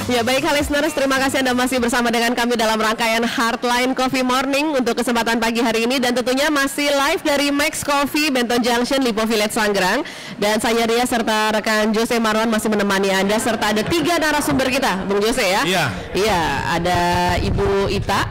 Ya baik listeners, terima kasih Anda masih bersama dengan kami dalam rangkaian Heartline Coffee Morning untuk kesempatan pagi hari ini, dan tentunya masih live dari Max Coffee Benton Junction, Lipo Village, Sanggerang. Dan saya Ria serta rekan Jose Marwan masih menemani Anda, serta ada 3 narasumber kita, Bung Jose ya. Iya, ada Ibu Ita.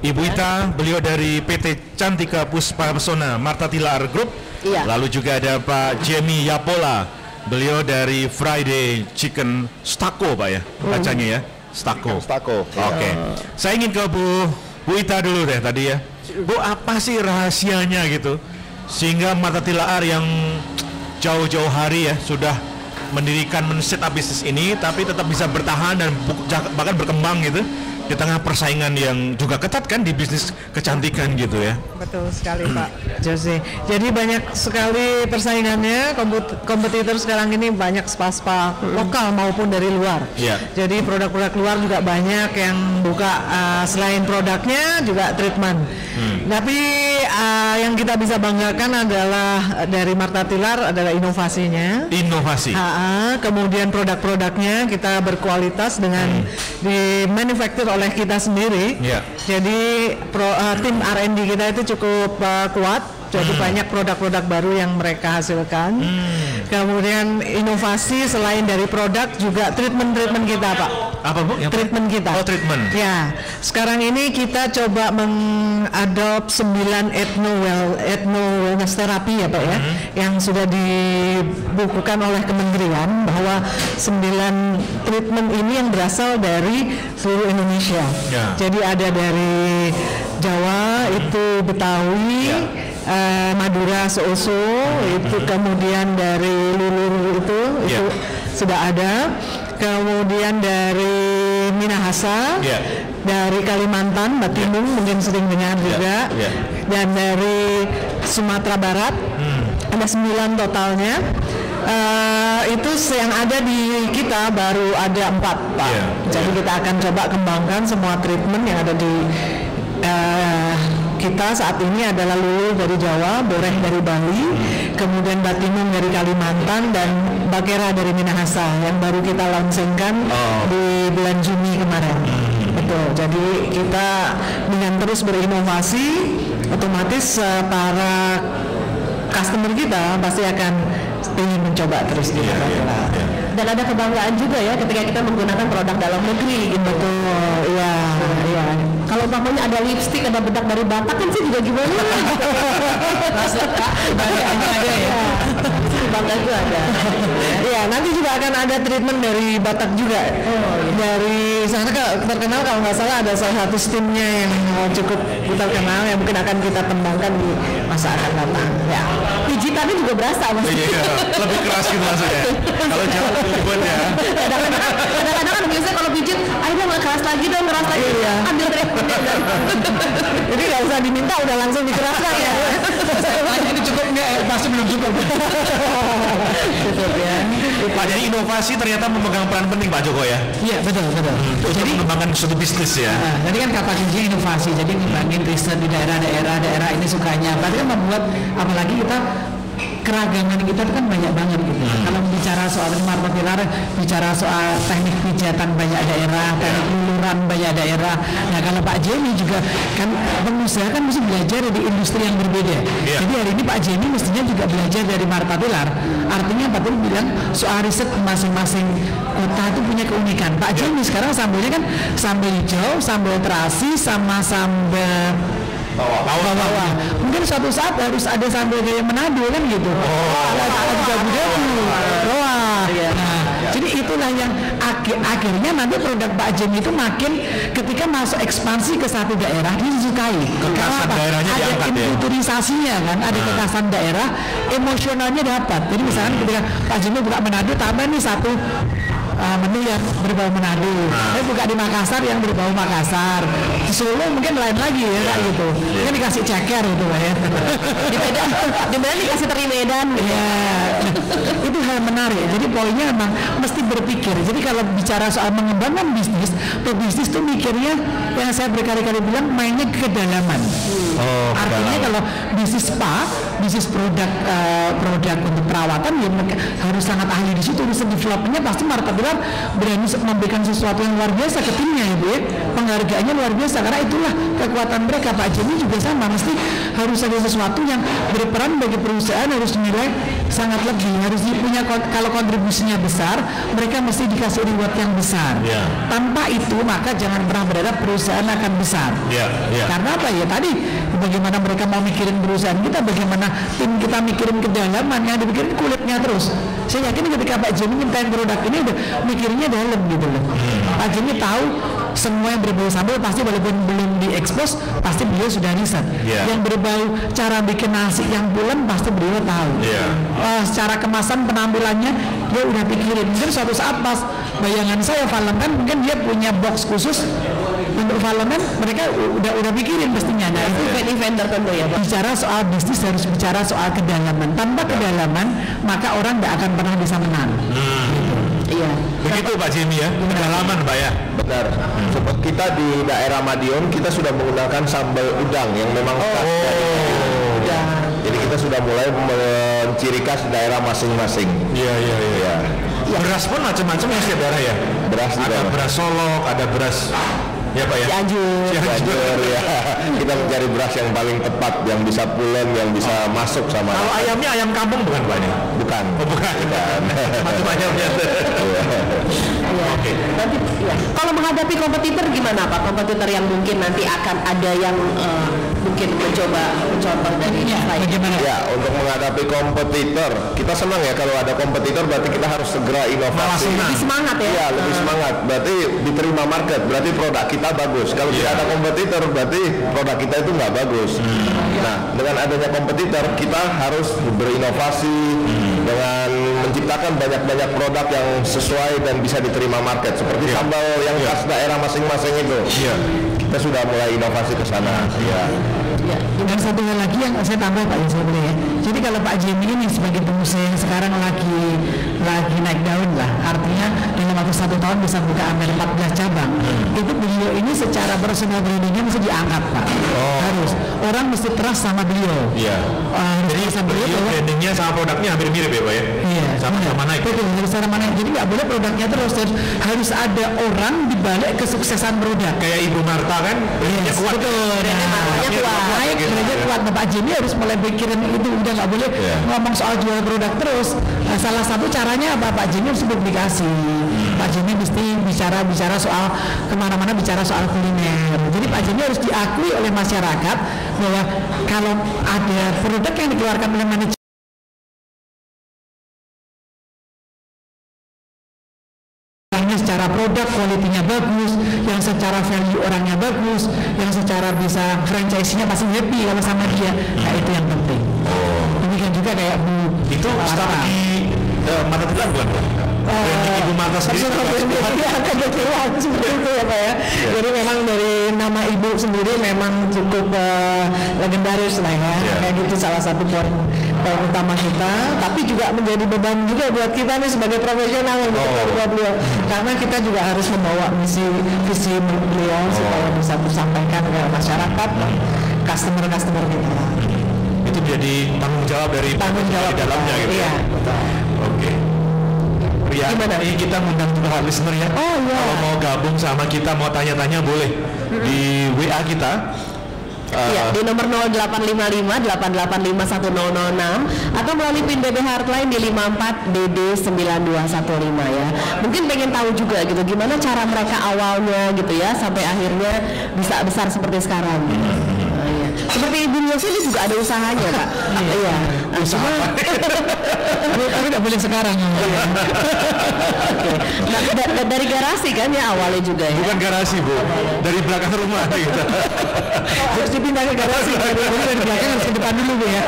Ibu Ita, beliau dari PT Cantika Puspa Pesona Marta Tilar Group. Iya. Lalu juga ada Pak Jamie Yapola, beliau dari Friday Chicken Stako, Pak ya, bacanya ya, Stako. Oke. Saya ingin ke Bu Ita dulu deh tadi ya. Bu, apa sih rahasianya gitu sehingga Marta Tilar yang jauh-jauh hari ya sudah mendirikan men-set up bisnis ini, tapi tetap bisa bertahan dan bahkan berkembang gitu di tengah persaingan yang juga ketat kan di bisnis kecantikan gitu ya. Betul sekali Pak Jose. Jadi banyak sekali persaingannya, kompetitor sekarang ini banyak spa-spa lokal maupun dari luar. Jadi produk-produk luar juga banyak yang buka, selain produknya juga treatment. Tapi yang kita bisa banggakan adalah dari Marta Tilar adalah inovasinya. Kemudian produk-produknya kita berkualitas dengan di manufacture oleh kita sendiri. Jadi tim R&D kita itu cukup kuat. Jadi banyak produk-produk baru yang mereka hasilkan. Kemudian inovasi selain dari produk juga treatment kita Pak. Apa Bu? Treatment kita. Oh, treatment. Ya, sekarang ini kita coba mengadop 9 ethno wellness therapy ya Pak ya, yang sudah dibukukan oleh kementerian bahwa 9 treatment ini yang berasal dari seluruh Indonesia. Jadi ada dari Jawa, itu Betawi, Madura, Sooso, itu kemudian dari Lulur itu sudah ada, kemudian dari Minahasa, dari Kalimantan, Batimung mungkin sering dengar juga, dan dari Sumatera Barat ada 9 totalnya. Itu yang ada di kita baru ada 4 Pak. Jadi kita akan coba kembangkan semua treatment yang ada di kita saat ini adalah Lulu dari Jawa, Boreh dari Bali, kemudian Batimung dari Kalimantan, dan Bakera dari Minahasa yang baru kita launchingkan di bulan Juni kemarin. Betul. Jadi kita dengan terus berinovasi, otomatis para customer kita pasti akan ingin mencoba terus di Dan ada kebanggaan juga ya ketika kita menggunakan produk dalam negeri gitu. Betul, iya. Kalau umpamanya ada lipstik, ada bedak dari Batak kan sih juga gimana? Rasa kebahagiaannya ada ya. Bangga itu ada. Iya, nanti juga akan ada treatment dari Batak juga. Dari sana terkenal, kalau nggak salah ada salah satu steamnya yang cukup terkenal yang mungkin akan kita kembangkan di masa akan datang. Ya. Pijitannya juga berasa Mas. Iya, lebih keras gitu maksudnya. Kalau jauh pijit ya. Kadang-kadang kan biasanya kalau pijit, ayo dong keras lagi dong, keras lagi. Ambil treatmentnya. Jadi nggak usah diminta, udah langsung dikeraskan ya. Ini cukup nggak? Pasti belum cukup. Pak, jadi inovasi ternyata memegang peran penting Pak Joko ya. Iya betul. Jadi mengembangkan suatu bisnis ya. Jadi kan kata kuncinya inovasi. Jadi ngembangin riset di daerah ini sukanya. Berarti kan membuat, apalagi kita keragaman kita itu kan banyak banget gitu. Kalau bicara soal Marta Tilar, bicara soal teknik pijatan banyak daerah, teknik luluran banyak daerah. Nah kalau Pak Jamie juga kan pengusaha kan mesti belajar dari industri yang berbeda. Jadi hari ini Pak Jamie mestinya juga belajar dari Marta Tilar. Artinya Pak Jamie bilang soal riset masing-masing kota itu punya keunikan. Pak Jamie sekarang sambelnya kan sambal hijau, sambal terasi, sama sambal bawah. Mungkin suatu saat harus ada sambal gaya Manado kan gitu. Ada jabu-jabu. Jadi itulah yang akhirnya nanti produk Pak Jamie itu makin ketika masuk ekspansi ke satu daerah disukai. Kekasan daerahnya diangkat ya. Ada kulturisasinya kan, ada kekasan daerah, emosionalnya dapat. Jadi misalnya ketika Pak Jamie buka Manado, tambah nih satu menu yang berbau Manado. Saya buka di Makassar yang berbau Makassar. Di Solo mungkin lain lagi ya kayak gitu. Mungkin dikasih ceker gitu ya. Di Medan dikasih teri Medan. Ya, itu hal menarik. Jadi poinnya memang mesti berpikir. Jadi kalau bicara soal mengembangkan bisnis, pebisnis tuh mikirnya yang saya berkali-kali bilang mainnya ke kedalaman. Artinya kalau bisnis spa bisnis produk untuk perawatan, ya mereka harus sangat ahli di situ. Bisa developmentnya pasti Martha Pilar berani memberikan sesuatu yang luar biasa ke timnya ya Bu ya. Penghargaannya luar biasa karena itulah kekuatan mereka. Pak Jimmy juga sama, mesti harus ada sesuatu yang berperan bagi perusahaan, harus dinilai sangat lebih, harus punya, kalau kontribusinya besar mereka mesti dikasih reward yang besar. Tanpa itu maka jangan pernah berharap perusahaan akan besar. Karena apa ya, tadi bagaimana mereka mau mikirin perusahaan kita, bagaimana tim kita mikirin kedalaman, yang dipikirin kulitnya terus. Saya yakin ketika Pak Jimmy mintain produk ini udah mikirnya dalam gitu loh. Pak Jimmy tahu semua yang berbau sambal pasti walaupun belum diekspos pasti beliau sudah riset. Yang berbau cara bikin nasi yang bulan pasti beliau tahu. Secara kemasan penampilannya dia udah pikirin. Mungkin suatu saat pas bayangan saya Valentine mungkin dia punya box khusus untuk Valentine, mereka udah pikirin pastinya. Nah itu event tertentu ya Pak. Bicara soal bisnis harus bicara soal kedalaman. Tanpa kedalaman maka orang tidak akan pernah bisa menang. Iya. Begitu Pak Jimmy ya, kedalaman Pak ya. Benar. Seperti kita di daerah Madiun kita sudah menggunakan sambal udang yang memang khas dari udang. Jadi kita sudah mulai menciri khas daerah masing-masing. Iya. Beras pun macam-macam ya setiap daerah ya. Beras ada beras Solok, ada beras ya Pak ya. Cianjur ya. Kita mencari beras yang paling tepat, yang bisa pulen, yang bisa masuk sama. Kalau ayamnya ayam kampung bukan Pak ini? Bukan. Bukan. Macam ayamnya. Oke. Nanti ya. Kalau menghadapi kompetitor gimana Pak? Kompetitor yang mungkin nanti akan ada yang mungkin mencoba mencontoh dari bagaimana? Ya, untuk menghadapi kompetitor, kita senang ya kalau ada kompetitor, berarti kita harus segera inovasi. Lebih semangat ya? Iya, lebih semangat. Berarti diterima market, berarti produk kita bagus. Kalau tidak ada kompetitor, berarti produk kita itu nggak bagus. Nah, dengan adanya kompetitor, kita harus berinovasi dengan menciptakan banyak-banyak produk yang sesuai dan bisa diterima market. Seperti sambal yang khas daerah masing-masing itu. Kita sudah mulai inovasi ke sana. Dan satu hal lagi yang saya tambah Pak Yusuf ya. Jadi kalau Pak Jimmy ini sebagai pengusaha yang sekarang lagi naik daun lah, artinya dalam waktu 1 tahun bisa buka hampir 14 cabang. Itu beliau ini secara personal brandingnya mesti diangkat Pak. Harus. Orang mesti trust sama beliau. Jadi beliau brandingnya sama produknya hampir mirip ya Pak ya? Sama naik. Betul, sama naik. Jadi nggak boleh produknya terus harus ada orang di balik kesuksesan produk. Kayak Ibu Martha kan, brandingnya kuat. Betul. Naik, brandingnya kuat. Pak Jimmy harus mulai pikirin itu, udah nggak boleh ngomong soal jual produk terus. Salah satu caranya apa? Pak Jimmy harus publikasi. Pak Jimmy mesti bicara soal kemana-mana, bicara soal kuliner. Jadi Pak Jimmy harus diakui oleh masyarakat bahwa kalau ada produk yang dikeluarkan oleh manajemen secara produk kualitinya bagus, yang secara value orangnya bagus, yang secara bisa franchise-nya pasti happy kalau sama dia. Nah itu yang penting. Demikian juga kayak Bu itu strategi Martha Pilar bukan? Ibu Martha sendiri seperti itu ya Pak ya. Jadi memang dari nama Ibu sendiri memang cukup legendaris lah ya. Kayak gitu salah satu poin utama kita, tapi juga menjadi beban juga buat kita nih sebagai profesional buat beliau. Karena kita juga harus membawa visi beliau supaya bisa disampaikan ke masyarakat, customer kita. Itu jadi tanggung jawab dari di dalamnya gitu. Iya, betul. Oke. Ya, ini kita ngundang juga listener ya. Kalau mau gabung sama kita, mau tanya-tanya boleh di WA kita. Di nomor 0855-885-1006 atau melalui PIN BB Heartline di 54DD9215 ya. Mungkin pengen tahu juga gitu gimana cara mereka awalnya gitu ya sampai akhirnya bisa besar seperti sekarang. Seperti Ibu Yosi ini juga ada usahanya Pak. Iya. Usaha. Tapi nggak boleh sekarang. Nah, dari garasi kan ya awalnya juga ya. Bukan garasi Bu, dari belakang rumah gitu. Harus dipindah ke garasi. Dari belakang harus ke depan dulu Bu ya.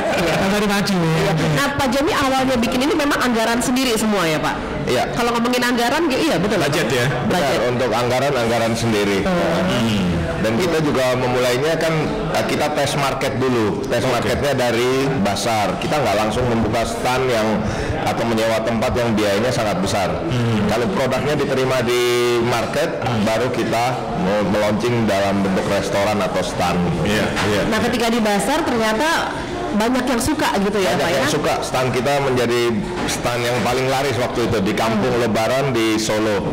Baru maju. Nah Pak Jimmy awalnya bikin ini memang anggaran sendiri semua ya Pak. Iya. Kalau ngomongin anggaran, iya betul. Budget ya. Betul, untuk anggaran sendiri. Dan kita juga memulainya kan kita tes market dulu. Tes marketnya dari pasar. Kita nggak langsung membuka stand yang atau menyewa tempat yang biayanya sangat besar. Kalau produknya diterima di market, baru kita mau meluncing dalam bentuk restoran atau stand. Nah ketika di pasar ternyata banyak yang suka gitu ya Pak Banyak ya. yang suka. Stand kita menjadi stand yang paling laris waktu itu di kampung Lebaran di Solo.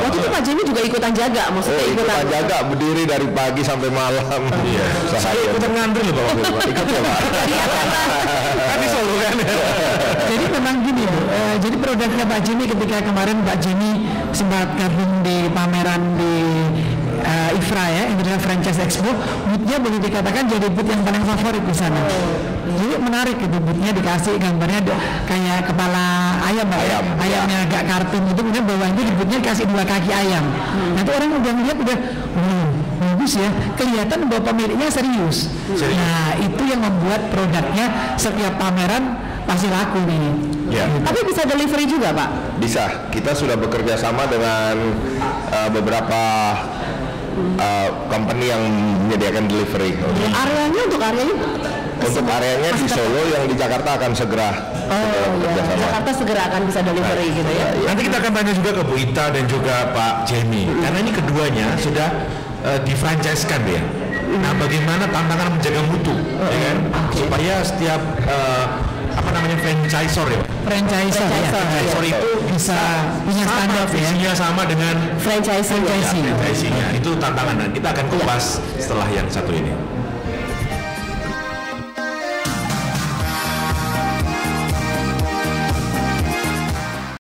Waktu itu Pak Jimmy juga ikutan jaga, maksudnya Ikutan jaga, berdiri dari pagi sampai malam. Iya. Saya ikutan ngantri loh Pak waktu itu, Pak. Ikut ya Pak. Kan di Solo kan. Jadi memang gini Bu, jadi produknya Pak Jimmy ketika kemarin Pak Jimmy sempat gabung di pameran di IFRA ya, International Franchise Expo, boothnya boleh dikatakan jadi booth yang paling favorit di sana. Jadi menarik gitu, boothnya dikasih gambarnya kayak kepala ayam Pak, ayamnya agak kartun itu, kemudian bawahnya di boothnya dikasih 2 kaki ayam. Nanti orang udah ngeliat udah, bagus ya, kelihatan bahwa pemiliknya serius. Nah itu yang membuat produknya setiap pameran pasti laku nih. Ya. Tapi bisa delivery juga Pak? Bisa. Kita sudah bekerja sama dengan beberapa company yang menyediakan delivery. Areanya untuk areanya? Untuk areanya di Solo, yang di Jakarta akan segera bekerja sama. Jakarta segera akan bisa delivery gitu ya. Nanti kita akan tanya juga ke Bu Ita dan juga Pak Jamie, karena ini keduanya sudah di-franchise-kan ya. Nah, bagaimana tantangan menjaga mutu, ya kan? Supaya setiap franchisor ya, Franchisor itu bisa punya standar ya. visinya sama dengan Franchising. franchising-nya. Itu tantangan, dan kita akan kupas setelah yang satu ini.